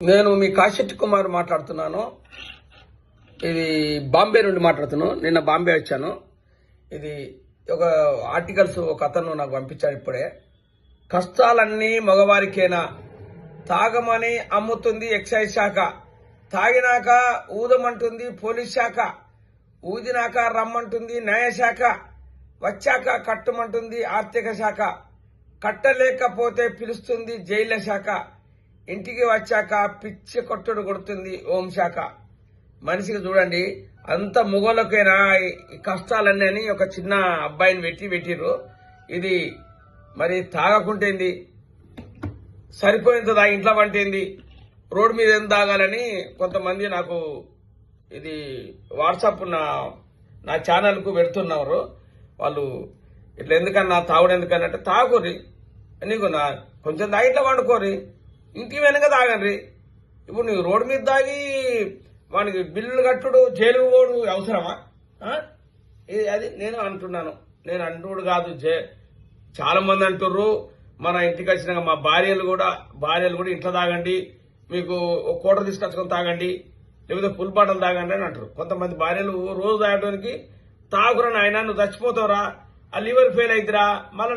నేను మీ కాశెట్టి కుమార్ మాట్లాడుతున్నాను. ఇది బాంబే నుండి మాట్లాడుతున్నాను. నిన్న బాంబే వచ్చాను. ఇది ఒక ఆర్టికల్స్ ఒక అతను నాకు పంపించాడు ఇప్పుడే. కష్టాలన్నీ మగవారికేనా, తాగమని అమ్ముతుంది ఎక్సైజ్ శాఖ, తాగినాక ఊదమంటుంది పోలీస్ శాఖ, ఊదినాక రమ్మంటుంది న్యాయశాఖ, వచ్చాక కట్టుమంటుంది ఆర్థిక శాఖ, కట్టలేకపోతే పిలుస్తుంది జైళ్ల శాఖ, ఇంటికి వచ్చాక పిచ్చి కొట్టుడు కొడుతుంది హోంశాఖ. మనిషికి చూడండి, అంత మొగోళ్ళకైనా ఈ కష్టాలన్నీ అని ఒక చిన్న అబ్బాయిని పెట్టిర్రు. ఇది మరి తాగకుంటేంది, సరిపోయేంత తాగి ఇంట్లో వంటేంది, రోడ్డు మీద ఏం తాగాలని కొంతమంది నాకు ఇది వాట్సాప్ నా ఛానల్కు పెడుతున్నారు. వాళ్ళు ఇట్లా ఎందుకన్నా తాగుడు ఎందుకన్నట్టు తాగురి, నీకు కొంచెం తాగి ఇట్లా వండుకోరి, ఇంటి వెనక తాగండి. ఇప్పుడు నీకు రోడ్డు మీద తాగి వానికి బిల్లులు కట్టుడు జైలుకు పోడు అవసరమా? అది నేను అంటున్నాను. నేను అంటుడు కాదు, చాలా మంది అంటుర్రు. మన ఇంటికి వచ్చినాక మా భార్యలు కూడా ఇంట్లో తాగండి, మీకు ఒక కోట తీసుకొచ్చుకొని తాగండి, లేకపోతే ఫుల్ బాటలు తాగండి అని అంటారు. కొంతమంది భార్యలు రోజు తాగడానికి తాగురా నాయన, నువ్వు చచ్చిపోతావురా, ఆ లివర్ ఫెయిల్ అవుతురా, మళ్ళీ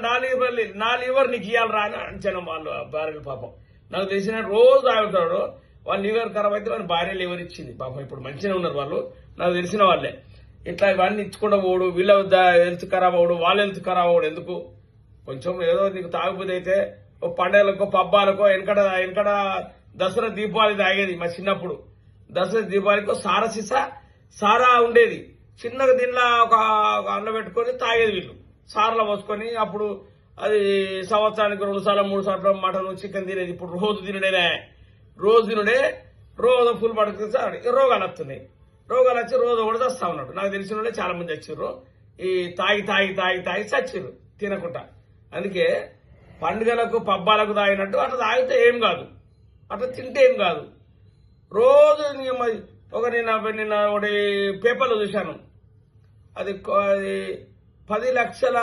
నా లివర్ నీకు ఇవ్వాలరా అని అంచాను వాళ్ళు భార్యలు. పాపం నాకు తెలిసిన రోజు తాగుతాడు, వాళ్ళ లివర్ ఖరాబ్ అయితే వాళ్ళ భార్య లివర్ ఇచ్చింది. పాపం ఇప్పుడు మంచిగా ఉన్నారు వాళ్ళు, నాకు తెలిసిన వాళ్ళే. ఇట్లా ఇవన్నీ ఇచ్చుకుంటూ పోడు, వీళ్ళ హెల్త్ ఖరాబ్ అవడు, వాళ్ళ హెల్త్ ఖరాబ్ అవడు. ఎందుకు? కొంచెం ఏదో నీకు తాగుబోతే అయితే ఓ పండుగలకో పబ్బాలకో వెనకడ దసరా దీపావళి తాగేది. మా చిన్నప్పుడు దసరా దీపావళికో సారా ఉండేది. చిన్నగా దీనిలో ఒక అండ పెట్టుకొని తాగేది వీళ్ళు, సార్లో పోసుకొని. అప్పుడు అది సంవత్సరానికి 2 సార్లు 3 సార్లు మటన్ చికెన్ తినేది. ఇప్పుడు రోజు తినుడే రోజు ఫుల్ పడుతుంది. రోగాలు వస్తున్నాయి. రోగాలు వచ్చి రోజు కూడా చస్తా ఉన్నాడు. నాకు తెలిసిన వాళ్ళే చాలా మంది వచ్చిర్రు, ఈ తాగి చచ్చిర్రు తినకుండా. అందుకే పండుగలకు పబ్బాలకు తాగినట్టు అట్లా తాగితే ఏం కాదు, అట్లా తింటే ఏం కాదు. రోజు నిన్న ఒకటి పేపర్లో చూశాను, అది 10 లక్షల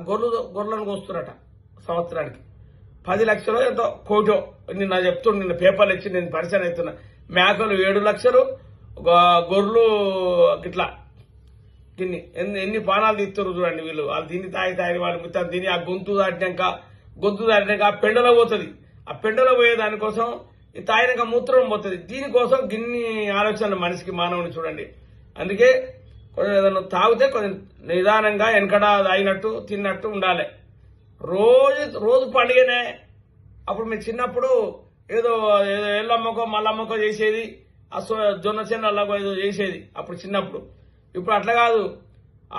గొర్రెలను కోస్తున్నట సంవత్సరానికి. 10 లక్షలు ఎంతో కోటో నిన్న చెప్తుండే, నిన్న పేపర్లు ఇచ్చి నేను పరిచయం అవుతున్నా. మేకలు 7 లక్షలు, గొర్రెలు ఇట్లా తిని ఎన్ని పానాలు తీస్తారు చూడండి వీళ్ళు. వాళ్ళు తిని తాగి వాళ్ళు మిగతా తిని ఆ గొంతు దాటినాక ఆ పెండలో పోతుంది. ఆ పెండలో పోయే దానికోసం ఈ తాగినాక మూత్రం పోతుంది. దీనికోసం గిన్ని ఆలోచనలు మనిషికి, మానవుని చూడండి. అందుకే కొంచెం ఏదైనా తాగితే కొంచెం నిదానంగా వెనకడ తాగినట్టు తిన్నట్టు ఉండాలి. రోజు పండుగనే. అప్పుడు మీరు చిన్నప్పుడు ఏదో ఎల్లమ్మకో మల్లమ్మకో చేసేది, ఆ జొన్న చెన్నళ్ళకో ఏదో చేసేది అప్పుడు చిన్నప్పుడు. ఇప్పుడు అట్లా కాదు,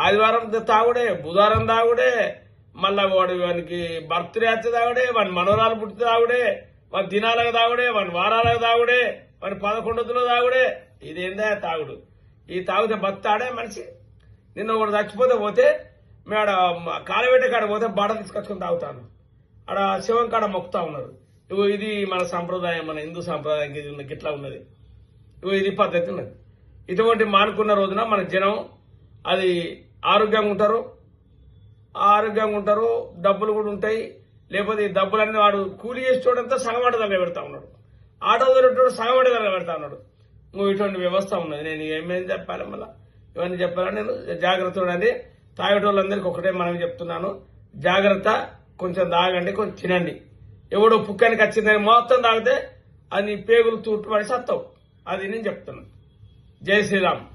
ఆదివారం తాగుడే, బుధవారం తాగుడే, మళ్ళా వానికి బర్త్డే వచ్చే తాగుడే, వాని మనోరాలు పుట్టితే తాగుడే, వాని దినాలకు తాగుడే, వాని వారాలకు తాగుడే, వాని 11 తాగుడే. ఇదేందా తాగుడు? ఈ తాగితే బతాడే మనిషి. నిన్న ఒకటి చచ్చిపోతే మేము ఆడ కాలబెట్టే కాడ పోతే బాట తీసుకొచ్చుకొని తాగుతాను. ఆడ శివం కాడ మొక్కుతా ఉన్నారు. ఇది మన సంప్రదాయం, మన హిందూ సంప్రదాయం గిట్లా ఉన్నది. ఇది పద్ధతి ఉన్నది. ఇటువంటి మానుకున్న రోజున మన జనం అది ఆరోగ్యంగా ఉంటారు, డబ్బులు కూడా ఉంటాయి. లేకపోతే ఈ డబ్బులన్నీ వాడు కూలి చేసేటోడంతా సగవాడి దగ్గర పెడతా ఉన్నాడు, ఆటో దొరికేటోడు సగవాడి దగ్గర పెడతా ఉన్నాడు. ఇటువంటి వ్యవస్థ ఉన్నది. నేను ఏమేమి చెప్పాలి, మళ్ళీ ఇవన్నీ చెప్పాలని నేను జాగ్రత్త ఉండండి. తాగేటోళ్ళందరికీ ఒకటే మనం చెప్తున్నాను, జాగ్రత్త. కొంచెం తాగండి, కొంచెం తినండి. ఎవడో పుక్కానికి వచ్చిందని మొత్తం తాగితే అది పేగులు తూట్టుపడి సత్తావు. అది నేను చెప్తున్నాను. జై శ్రీరామ్.